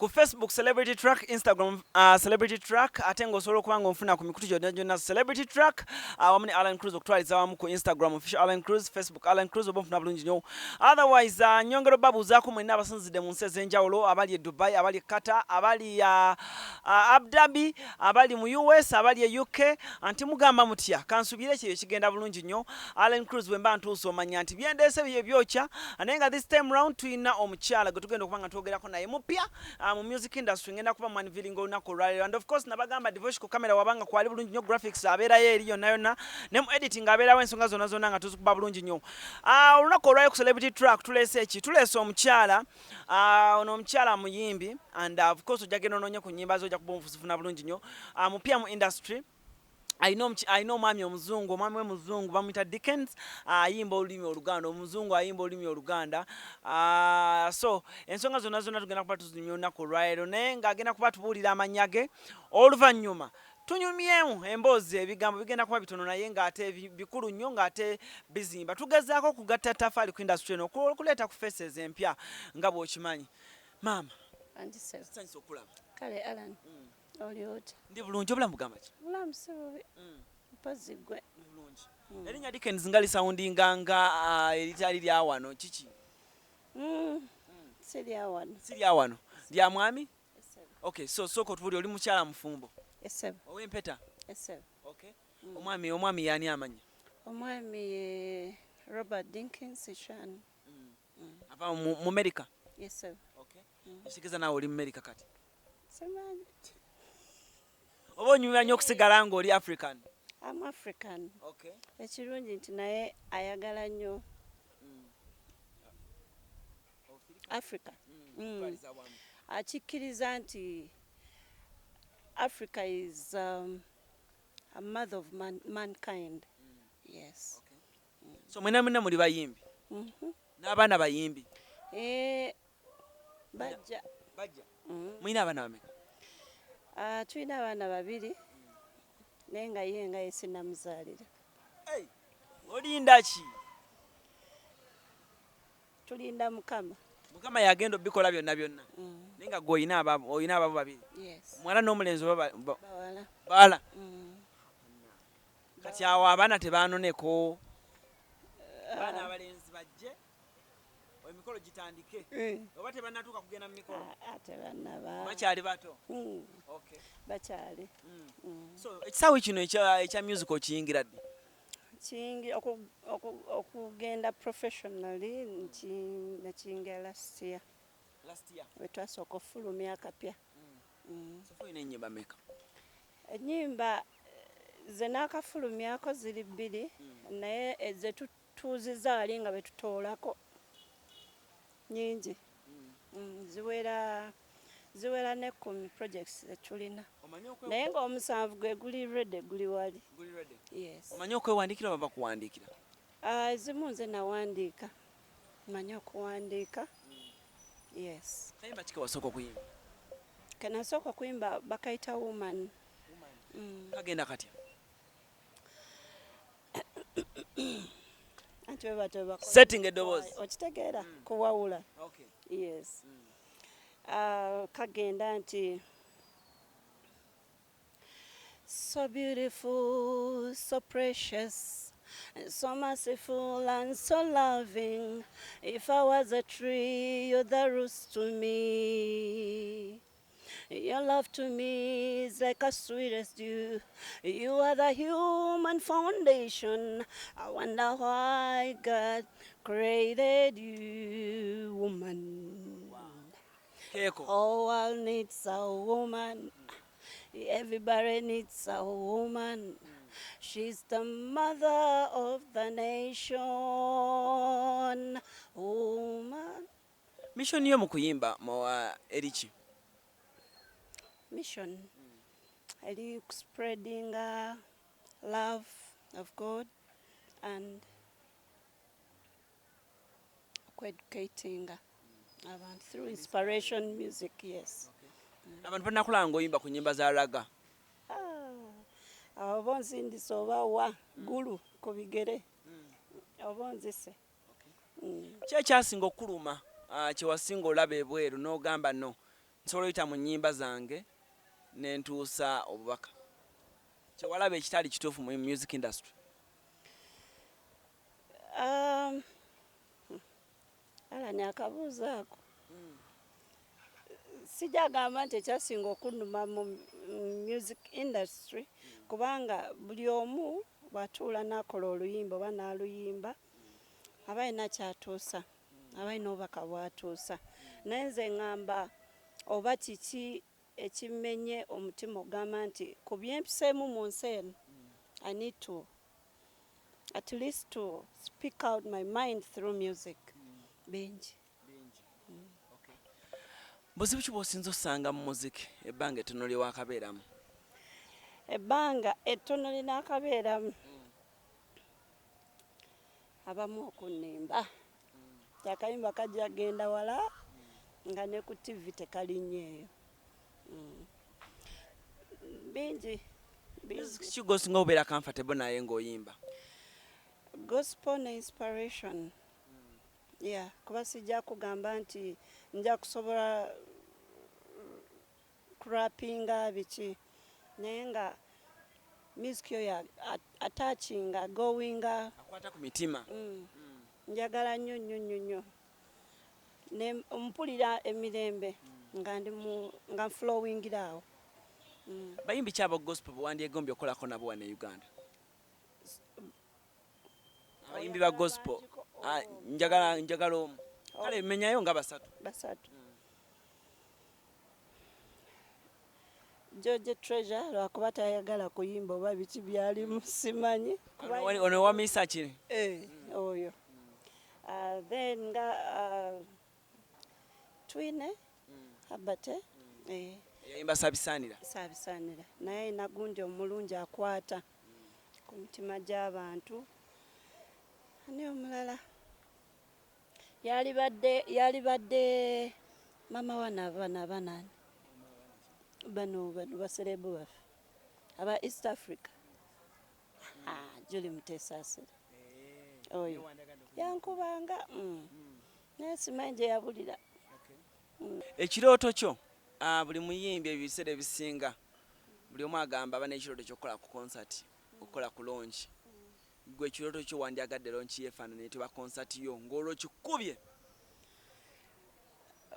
ku Facebook Celebrity Track, Instagram Celebrity Track, ate ng'osobola okuba ng'onfuna ku mikutu gyonna Celebrity Track, wamu ne Alan Cruz okutwaliza wamu ku Instagram official Alan Cruz, Facebook Alan Cruz, oba onfuna bulungi nnyo. Otherwise nyongera babuuzaako mwenna abasinzidde mu nsi ez'enjawulo, abali e Dubai, abali e Qatar, abali Abu Dhabi, abali mu US, abali e UK, anti mugamba mutya kansubire ekyo kigenda bulungi nnyo. Alan Cruz bwe mba ntuuse omanya nti byendeese bye byokya, naye nga this time round tuyina omukyala gwe tugenda okuba nga twogerako naye mupya mu music industry, ngenda kuba mwanviringa olunaku olwaleero, and of course nabagamba devoice ku kamera wabanga kwali bulungi nnyo, graphics abeerayo eri yonna yonna, ne mu editing abeerawo ensonga zonna nga tuzikuba bulungi nnyo. Olunaku olwaleero ku Celebrity Track tuleese omukyala, ono omukyala muyimbi, and of course ojja genda onoonye ku nnyimba ze ojja kuba omufuna bulungi nnyo, mupya mu industry. Ayina omwami omuzungu, omwami we muzungu bamuyita Dinkins, ayimba olulimi Oluganda, omuzungu ayimba olulimi Oluganda. So ensonga zonna tugenda kuba tuzinyumya olunaku olwaleero, naye ng'agenda kuba tubuulira amannya ge, oluvannyuma tunyumyemu emboozi, ebigambo bigenda kuba bitono naye ng'ate bikulu nnyo, ng'ate bizimba. Tugezaako okugatta ttafaali ku industry eno, okuleeta ku faces empya nga bw'okimanyi. Maama sanyusa okulaba. Kale Alan, oli oti? Ndi bulungi, obulamu bugamba ki? Bulamu si bubi. Mpozzi ggwe. Bulungi. Erinnya Dinkins nga lisawundinga nga eritali lya wano kiki? Si lya wano. Si lya wano. Lya mwami? Okay, so soko tubuli oli mukyala mufumbo. Esebe. Ow'empeta? Esebe. Okay. Omwami yani amanya? Omwami ye Robert Dinkins Shan. Ava mu America? Yes sir. Okay. Ekigeza nawe oli mu America kati? Semanyi. Oba onyumira nnyo okusigala ng'oli African? I'm African. Okay. Ekirungi nti naye ayagala nnyo Africa. Akikkiriza nti Africa is a mother of mankind. Yes. Okay. So mwena muli bayimbi? N'abaana bayimbi? Bajja. Mwina abaana bameka? Tulina abaana babiri, naye nga ye sinnamuzaalira. Olinda ki? Tulinda Mukama. Mukama yagenda obikola byonna naye nga gwe olina ababo babiri? Yes. Mwala n'omulenzi Bawala. bawala? Kati awo abaana tebaanoneko, abaana abalenzi bajje emikolo gitandike, oba tebannatuuka kugenda mu mikolo? Tebannaba. Bakyali bato? Okay. Bakyali. So ekisaawe kino ekya music okiyingira ddi? Okugenda professionally nakiyingira last year. We twasooka okufulumya akapya. So olina ennyimba mmeka? Ennyimba ze naakafulumyako ziri bbiri, naye ze tutuuzizza wali nga be tutoolako nyingi. Ziwera ne 10 projects ze tulina, naye ng'omusanvu gwe guli ready, guli wali. Yes. Omanyi okwewandiikira oba bakuwandiikira? Ezimu nze nawandiika, mmanyi okuwandiika. Yes. Kayimba ki ke wasooka okuyimba? Ke nasooka okuyimba bakayita woman. Kagenda katya? Setting eddoboozi. Okitegeera? Kuwawula. Okay. Yes. Kagenda nti so beautiful, so precious, so merciful and so loving. If I was a tree, you're the roots to me. Your love to me is like a sweetest dew. You are the human foundation. I wonder why God created you, woman. Keiko. All world needs a woman. Everybody needs a woman. She's the mother of the nation. Woman. Mission yo mu kuyimba eriki? Mission. Spreading love of God and educating abantu through inspiration music. Yes. Abantu banakulanga ng'oyimba ku nnyimba za raga? Oba nzindise oba wa gulu ku bigere oba nzise. Ki ekyasinga okuluma kye wasinga olaba ebweru n'ogamba no nsobola oyita mu nnyimba zange nentuusa obubaka kyewalaba ekitali kituufu mu music industry. Alani akabuuzo ako sijagamba nti ekyasinga okunnuma mu music industry kubanga buli omu bw'atuula n'akola oluyimba oba n'aluyimba aba alina kyatuusa aba alina obubaka bw'atuusa naye nze ŋŋamba oba kiki ekimenye omutima ogamba nti ku byempiseemu mu nsi eno I need to at least to speak out my mind through music bingi. Buzibu ki bw'osinza osanga mu muziki ebbanga ettono lye waakabeeramu? Ebbanga ettono linaakabeeramu abamu okunnimba akayimba kajja genda wala nga ne ku TV tekalinnyeeyo. Bingi ki gwosinga obeera comfortable naye ng'oyimba? gospel ne inspiration. Yeah, kuba sijja kugamba nti nja kusobola kurapinga biki naye nga music yo attachinga goinga akwata ku mitima. njagala nnyo nnyo nnyo nnyo ne mpulira emirembe nga flowingira awo. Bayimbi ki aba gospel bwandyegombye okukolako nabo wane Uganda? Abayimbi ba gospel njagala omu kale menyayo nga basatu. George Treasure lwakuba tayagala kuyimba oba biki byalimu simanyi ono wa misa kiri oyo. Then nga Twine Abate yayimba Sabisaanira naye nagundi omulungi akwata ku mitima gy'abantu. Ani omulala yalibadde mama wana abanani bano baserebu baffe aba East Africa. Julie Mutesasira oyo yankubanga naye simanyi gye yabulira. Ekirooto kyo buli muyimbi ebiseera ebisinga buli omu agamba aba n'ekirooto ky'okukola ku concert okukola ku launch. Gwe ekirooto kyo wandyagadde launch yeefaanana eteba concert yo ng'olwo kikubye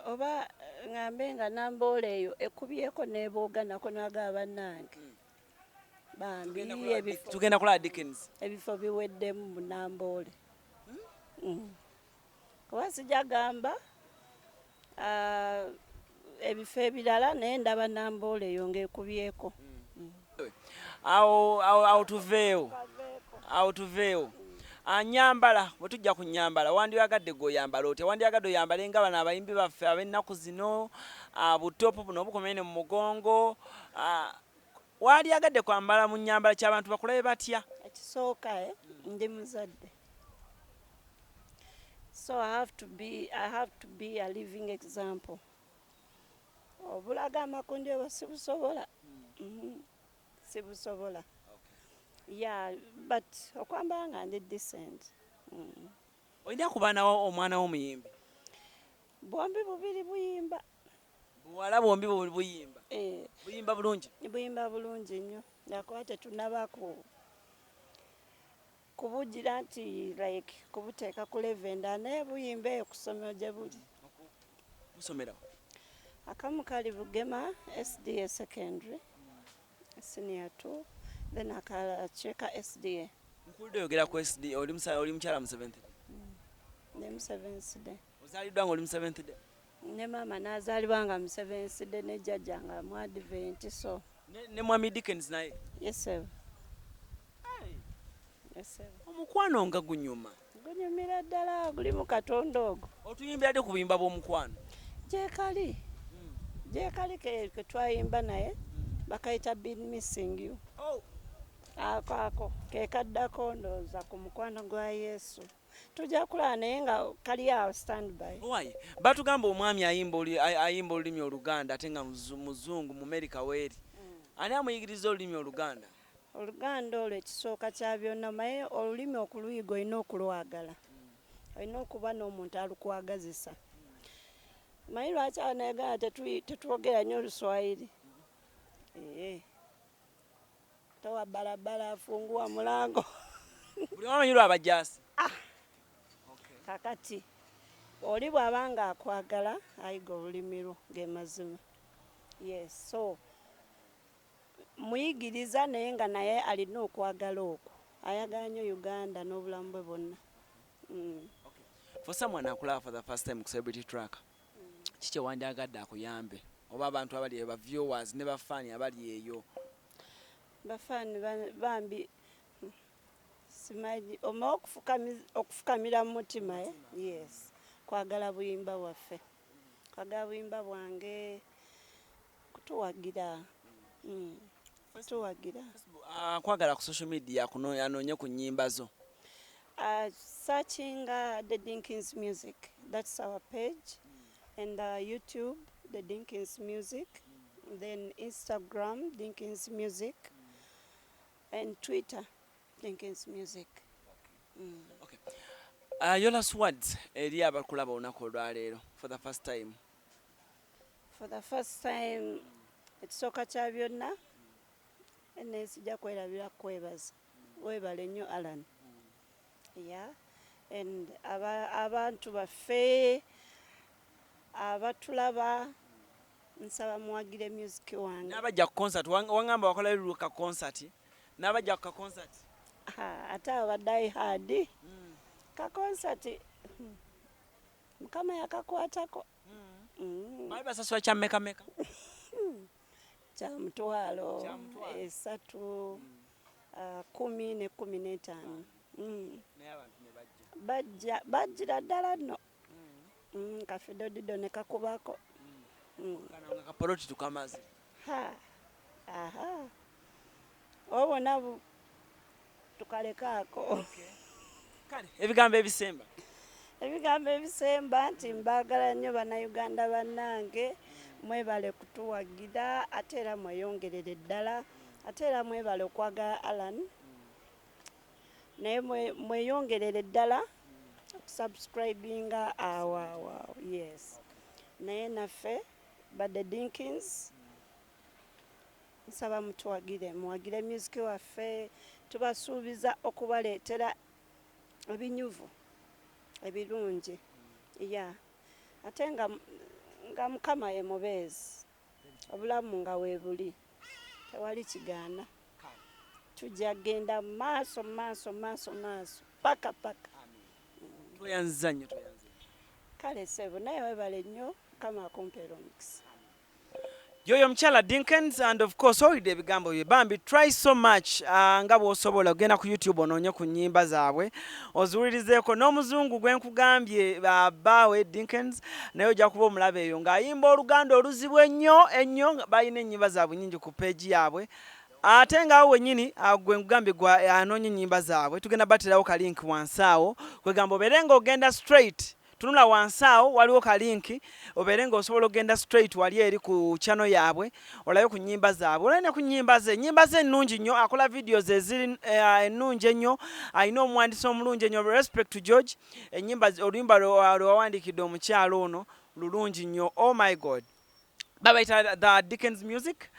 oba ngambe nga Namboole eyo ekubyeko n'ebooga nako nagaba bannange bambi tugenda kulaba Dinkins ebifo biweddemu mu Namboole. Kuba sijagamba ebifo ebirala naye ndaba Namboole eyo ng'ekubyeko. awo tuveewo. Anyambala bwe tujja ku nnyambala wandyagadde g'oyambala otya? Wandyagadde oyambale nga bano abayimbi baffe ab'ennaku zino butopu buno obukomene mu mugongo wandyagadde kwambala mu nnyambala ky'abantu bakulabe batya? Ekisooka ndi muzadde so I have to be a living example. Obulaga amakundi oba sibusobola sibusobola. Yeah, but okwambala nga ndi decent. Olina kubaanawo omwana w'omuyimbi? Bombi bubiri buyimba. Buwala bombi buyimba? Buyimba bulungi? Buyimba bulungi nnyo. Nakuba tetunaba kubugira nti like kubuteeka ku levenda naye buyimba eyo ku ssomero gye buli. Busomerawo? Akamu kali Bugema SDA secondary senior 2 then akacheka SDA. Nkulidde oyogera ku SDA oli mukyala mu 7th day? Ne mu 7th day. Ozaaliddwa nga oli mu 7th day? Ne maama n'azaalibwa nga mu 7th day ne jjajja nga mu Advent so. Ne mwami Dinkins naye? Yes sir. Yes sir. Omukwano nga gunyuma? Gunyumira ddala guli mu Katonda ogwo. Otuyimbira dde ku buyimba bw'omukwano? Gyekali ke twayimba naye bakayita Been Missing You. Ako ke kaddako ndowooza ku mukwano gwa Yesu. Tujja kulaba naye nga kali awo standby. Batugamba omwami ayimba olulimi Oluganda ate nga muzungu mu America weeri. Ani amuyigiriza olulimi Oluganda? Oluganda olwo ekisooka kya byonna naye olulimi okuluyiga olina okulwagala. Olina okuba n'omuntu alukwagazisa. manyi lwaki abanayuganda tetwogera nnyo Oluswayiri. Towa barabara afungua mulango. Buli wamanyi lw'abajaasi. Kakati oli bw'abanga akwagala ayiga olulimi lwo ng'emazima. Yes, so muyigiriza naye nga naye alina okwagala okwo. Ayagala nnyo Uganda n'obulamu bwe bwonna. For someone akulaba for the first time ku Celebrity Track, kiki wandyagadde akuyambe? Oba abantu abali eyo, ba viewers ne bafaani abali eyo? Bafaani bambi simanyi oma okufukamira mu mutima. Yes, kwagala buyimba bwaffe, kwagala buyimba bwange, kutuwagira. Kutuwagira. Kwagala ku social media anoonye ku nnyimba zo? Searching the Dinkins music, that's our page, and YouTube, the Dinkins music, then Instagram, Dinkins music, and Twitter, Dinkins music. Okay. Your last words eri abakulaba olunaku olwaleero for the first time? For the first time, ekisooka kya byonna, ene sijja kwerabira kwebaza. Weebale nnyo Alan. Yeah, and abantu baffe abatulaba nsaba muwagire music wange. N'abajja ku concert, wangamba wakola luka concert, n'abajja ku concert? Ate abadde hard ka concert Mukama yakakwatako. Bali basasula kya meka? Kya mutwalo 3, 10 ne 15. Bajjira ddala nno. Kafido dido ne kakubako. Kana kapoloti tukamaze. Obona tukalekaako. Kale ebigambo ebisemba? Ebigambo ebisemba nti mbagala nnyo bannayuganda bannange, mwebale kutuwagira ate era mweyongerere ddala, ate era mwebale okwagala Alan, naye mweyongerere ddala subscribinga yes. Naye naffe badde Dinkins nsaba muwagire music waffe, tubasuubiza okubaleetera ebinyuvu ebirungi. Ate nga Mukama ye mubeezi, obulamu nga weebuli, tewali kigaana. Tujja genda maaso paka. Toyanziza nnyo. Kale sebo naye weebale nnyo, Mukama akumpeera omukisa. Yoyo mukyala Dinkins, and of course owulidde ebigambo bye bambi, try so much nga bw'osobola ogenda ku YouTube onoonye ku nnyimba zaabwe oziwulirizeeko. N'omuzungu gwe nkugambye bbaawe Dinkins naye ojja kuba omulaba eyo ng'ayimba Oluganda oluzibu ennyo, balina ennyimba zaabwe nnyingi ku peegi yaabwe. Ate ngaawo wennyini gwe nkugambye gwe anoonye ennyimba zaabwe, tugenda baterawo kalink wansi awo kwegamba obeere ng'ogenda straight. Tunula wansi awo waliwo kalinki obeere ng'osobola ogenda straight wali eri ku channel yaabwe olayo ku nnyimba zaabwe. Olabye ku nnyimba ze ennungi nnyo, akola videos eziri ennungi ennyo, alina omuwandiisi omulungi ennyo. Respect to George, oluyimba lwe wawandiikidde omukyalo ono lulungi nnyo. Oh my God. Babayita the Dinkins music.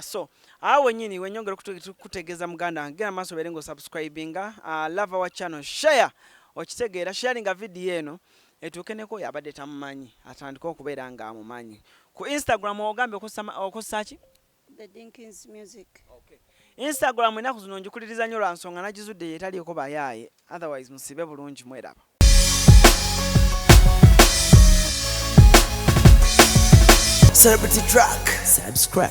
So awo wennyini wenyongera kutegeeza muganda wange, genda maaso obeere ng'osubscribinga, love our channel, share okitegeera, sharinga video eno etuuke neko yabadde tamumanyi atandika okubeera nga amumanyi. Ku Instagram ogambye okosa ki? The Dinkins music. Instagram ennaku zino ngikuliriza nnyo lwa nsonga nagizudde yetaliiko bayaaye, otherwise musibe bulungi mweraba. Celebrity Track. Subscribe.